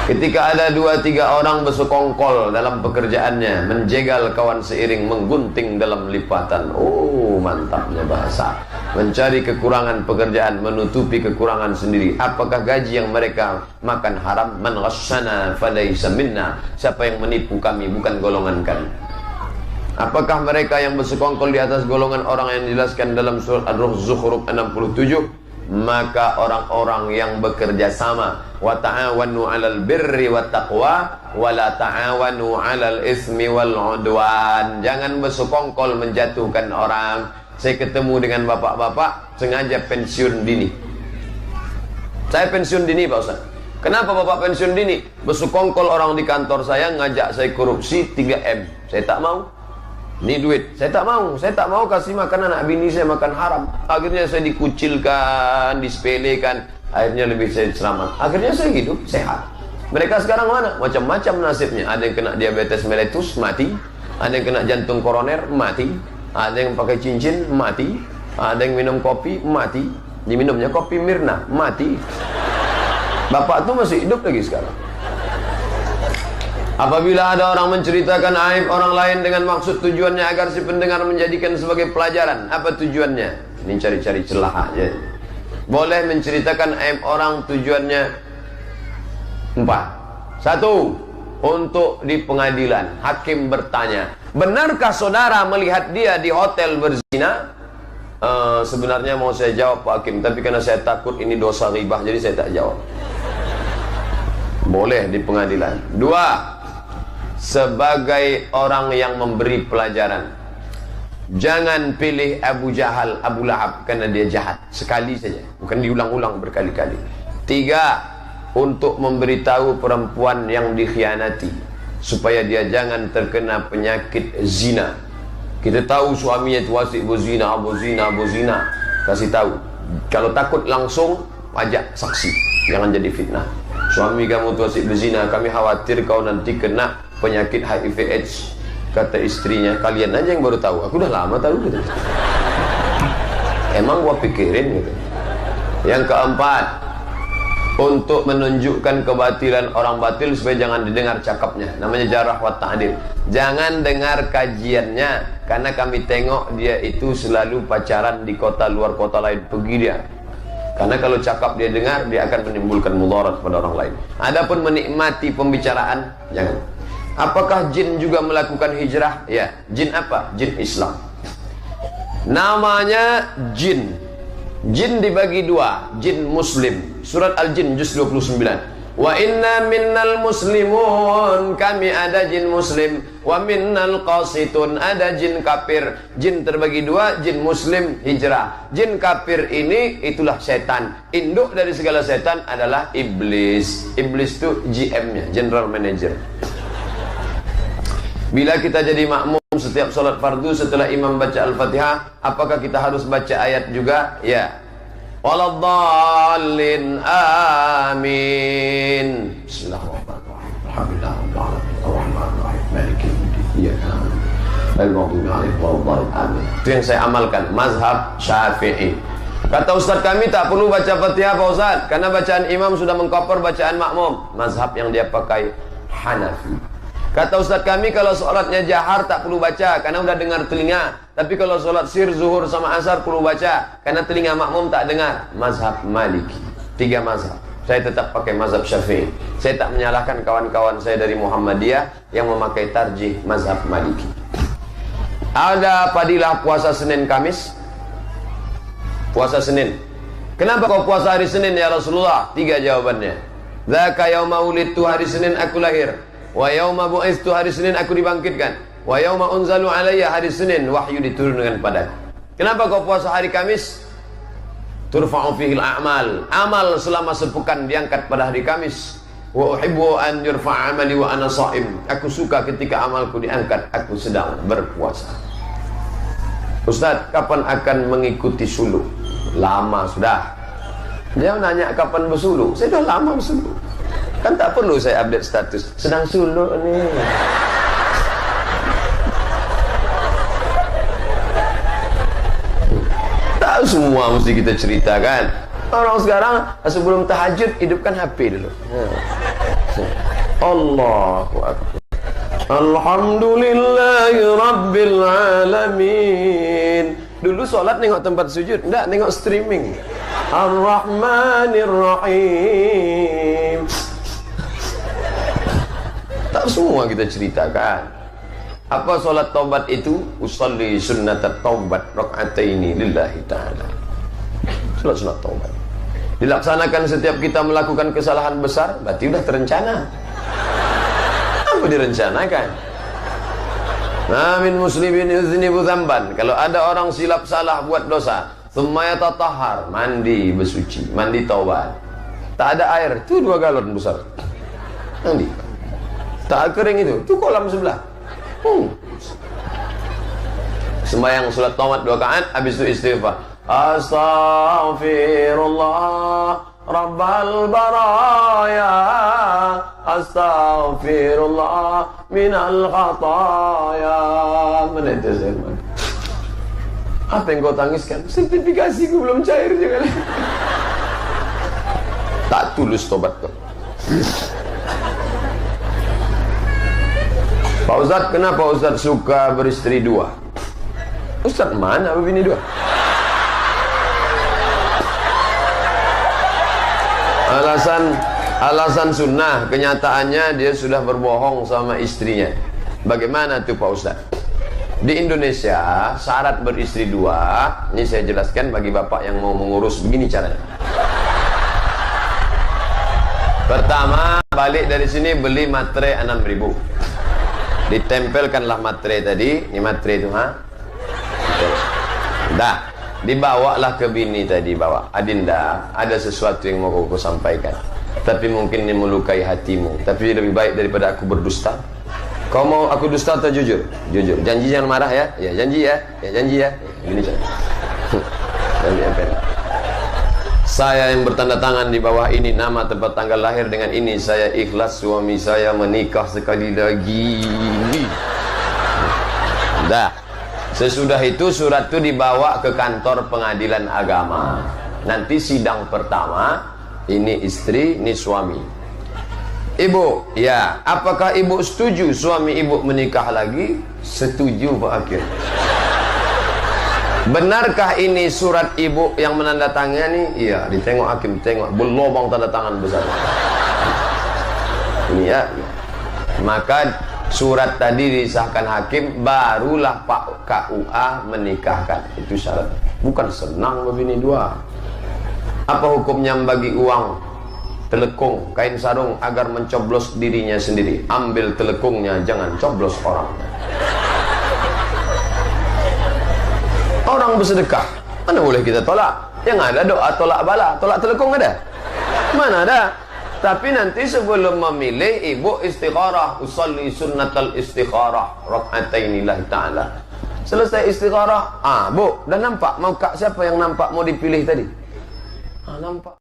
Ketika ada 2-3 orang bersekongkol dalam pekerjaannya, menjegal kawan seiring, menggunting dalam lipatan. Oh, mantapnya bahasa. Mencari kekurangan pekerjaan, menutupi kekurangan sendiri. Apakah gaji yang mereka makan haram? Man ghasyana falaysa minna. Siapa yang menipu kami bukan golongan kami. Apakah mereka yang bersekongkol di atas golongan orang yang dijelaskan dalam surat Ar-Ruh Zukhruf 67? Maka orang-orang yang bekerja sama, wa ta'awanu 'alal birri wat taqwa wa la ta'awanu 'alal ismi wal 'udwan. Jangan bersekongkol menjatuhkan orang. Saya ketemu dengan bapak-bapak sengaja pensiun dini. Saya pensiun dini, Pak Ustaz. Kenapa Bapak pensiun dini? Bersekongkol orang di kantor saya ngajak saya korupsi 3M. Saya tak mau. Ini duit, saya tak mau. Saya tak mau kasih makan anak bini saya makan haram. Akhirnya saya dikucilkan, disepelekan. Akhirnya lebih saya selamat. Akhirnya saya hidup sehat. Mereka sekarang mana? Macam-macam nasibnya. Ada yang kena diabetes mellitus, mati. Ada yang kena jantung koroner, mati. Ada yang pakai cincin, mati. Ada yang minum kopi, mati. Diminumnya kopi Mirna, mati. Bapak tuh masih hidup lagi sekarang. Apabila ada orang menceritakan aib orang lain dengan maksud tujuannya agar si pendengar menjadikan sebagai pelajaran, apa tujuannya? Ini cari-cari celah aja. Boleh menceritakan aib orang tujuannya 4. 1. Untuk di pengadilan, hakim bertanya, benarkah saudara melihat dia di hotel berzina? Sebenarnya mau saya jawab Pak Hakim, tapi karena saya takut ini dosa ghibah, jadi saya tak jawab. Boleh di pengadilan. 2. Sebagai orang yang memberi pelajaran, jangan pilih Abu Jahal, Abu Lahab karena dia jahat. Sekali saja, bukan diulang-ulang berkali-kali. 3. Untuk memberitahu perempuan yang dikhianati supaya dia jangan terkena penyakit zina. Kita tahu suaminya itu wasik berzina, berzina. Kasih tahu. Kalau takut langsung ajak saksi, jangan jadi fitnah. Suami kamu tuh wasik berzina, kami khawatir kau nanti kena penyakit HIV AIDS. Kata istrinya, kalian aja yang baru tahu, aku udah lama tahu gitu. Emang gua pikirin gitu. Yang keempat, untuk menunjukkan kebatilan orang batil supaya jangan didengar cakapnya, namanya jarah wa ta'dil. Jangan dengar kajiannya, karena kami tengok dia itu selalu pacaran di kota luar kota lain, pergi dia. Karena kalau cakap dia dengar, dia akan menimbulkan mudarat pada orang lain. Adapun menikmati pembicaraan, jangan. Apakah jin juga melakukan hijrah? Ya, jin apa? Jin Islam. Namanya jin. Jin dibagi 2, jin muslim. Surat Al-Jin juz 29. Wa inna minnal muslimun, kami ada jin muslim. Wa minnal qasitun, ada jin kafir. Jin terbagi 2, jin muslim hijrah. Jin kafir ini itulah setan. Induk dari segala setan adalah iblis. Iblis itu GM-nya, general manager. Bila kita jadi makmum setiap sholat fardu setelah imam baca Al-Fatihah, apakah kita harus baca ayat juga? Ya. Waladhdallin, amin. Bismillahirrahmanirrahim. Alhamdulillahirrahmanirrahim. Maliki yaumiddin. Iyyaka na'budu wa iyyaka nasta'in. Amin. Itu yang saya amalkan, mazhab Syafi'i. Kata Ustaz, kami tak perlu baca Fatihah Pak Ustaz, karena bacaan imam sudah mengcover bacaan makmum. Mazhab yang dia pakai Hanafi. Kata Ustaz kami, kalau sholatnya jahar tak perlu baca karena udah dengar telinga. Tapi kalau sholat sir, zuhur sama asar perlu baca karena telinga makmum tak dengar. Mazhab Maliki. 3 mazhab. Saya tetap pakai mazhab Syafi'i. Saya tak menyalahkan kawan-kawan saya dari Muhammadiyah yang memakai tarjih mazhab Maliki. Ada padilah puasa Senin Kamis? Puasa Senin. Kenapa kau puasa hari Senin ya Rasulullah? 3 jawabannya. Dzaka yauma wulidtu, hari Senin aku lahir. Wa yauma bu'istu, hari Senin aku dibangkitkan. Wa yauma unzalu alayya, hari Senin wahyu diturunkan padaku. Kenapa kau puasa hari Kamis? Turfa'u fihil a'mal, amal selama sepekan diangkat pada hari Kamis. Wa uhibbu an yurfa'a amali wa ana sha'im, aku suka ketika amalku diangkat aku sedang berpuasa. Ustaz, kapan akan mengikuti suluk? Lama sudah. Dia nanya kapan bersuluk, saya dah lama bersuluk. Kan tak perlu saya update status, sedang suluk nih. Tak semua mesti kita ceritakan. Orang sekarang sebelum tahajud hidupkan HP dulu. Allahu Akbar. Alhamdulillahi Rabbil Alamin. Dulu sholat nengok tempat sujud, enggak, nengok streaming. Ar-Rahmanir Rahim. Tak semua kita ceritakan. Apa sholat taubat itu? Usalli sunnatat taubat raka'ataini lillahi ta'ala. Sholat sunat taubat dilaksanakan setiap kita melakukan kesalahan besar, berarti sudah terencana. Apa direncanakan? Min muslimin yuznibu dzamban. Kalau ada orang silap salah buat dosa, tsumma yatatahhar, mandi bersuci, mandi taubat. Tak ada air, itu 2 galon besar. Mandi. Tak kering itu kolam sebelah. Sembahyang salat taubat 2 rakaat, habis itu istighfar. Astaghfirullah Rabbal baraya, astaghfirullah minal khataya. Mana itu Zaman? Apa yang kau tangiskan? Sertifikasiku belum cair juga. Tak tulus tobat kau. Pak Ustadz, kenapa Ustadz suka beristri 2? Ustadz mana bini 2? Alasan sunnah, kenyataannya dia sudah berbohong sama istrinya. Bagaimana tuh Pak Ustaz? Di Indonesia syarat beristri 2, ini saya jelaskan bagi bapak yang mau mengurus, begini caranya. Pertama, balik dari sini beli materai 6.000. Ditempelkanlah materai tadi, ini materai itu, dah. Dibawalah ke bini tadi, bawa. Adinda, ada sesuatu yang mau aku sampaikan, tapi mungkin ini melukai hatimu, tapi lebih baik daripada aku berdusta. Kau mau aku dusta atau jujur? Jujur. Janji jangan marah ya. Ya janji ya. Ya janji ya. Ini janji apa? Saya yang bertanda tangan di bawah ini, nama, tempat, tanggal lahir dengan ini. Saya ikhlas suami saya menikah sekali lagi. Dah. Sesudah itu surat itu dibawa ke kantor pengadilan agama. Nanti sidang pertama, ini istri, ini suami. Ibu, ya, apakah ibu setuju suami ibu menikah lagi? Setuju Pak Hakim. Benarkah ini surat ibu yang menandatangani? Iya, ditengok hakim, tengok berlobang tanda tangan besar. Ini ya. Maka surat tadi disahkan hakim, barulah Pak KUA menikahkan. Itu syarat. Bukan senang begini 2. Apa hukumnya membagi uang telekung, kain sarung agar mencoblos dirinya sendiri? Ambil telekungnya, jangan coblos orang. Orang bersedekah, mana boleh kita tolak? Yang ada doa tolak bala, tolak telekung ada? Mana ada? Tapi nanti sebelum memilih, ibu istikharah, usalli sunnatal istikharah raka'ataini lillahi ta'ala. Selesai istikharah, bu, dah nampak mau kak siapa yang nampak mau dipilih tadi? Nampak.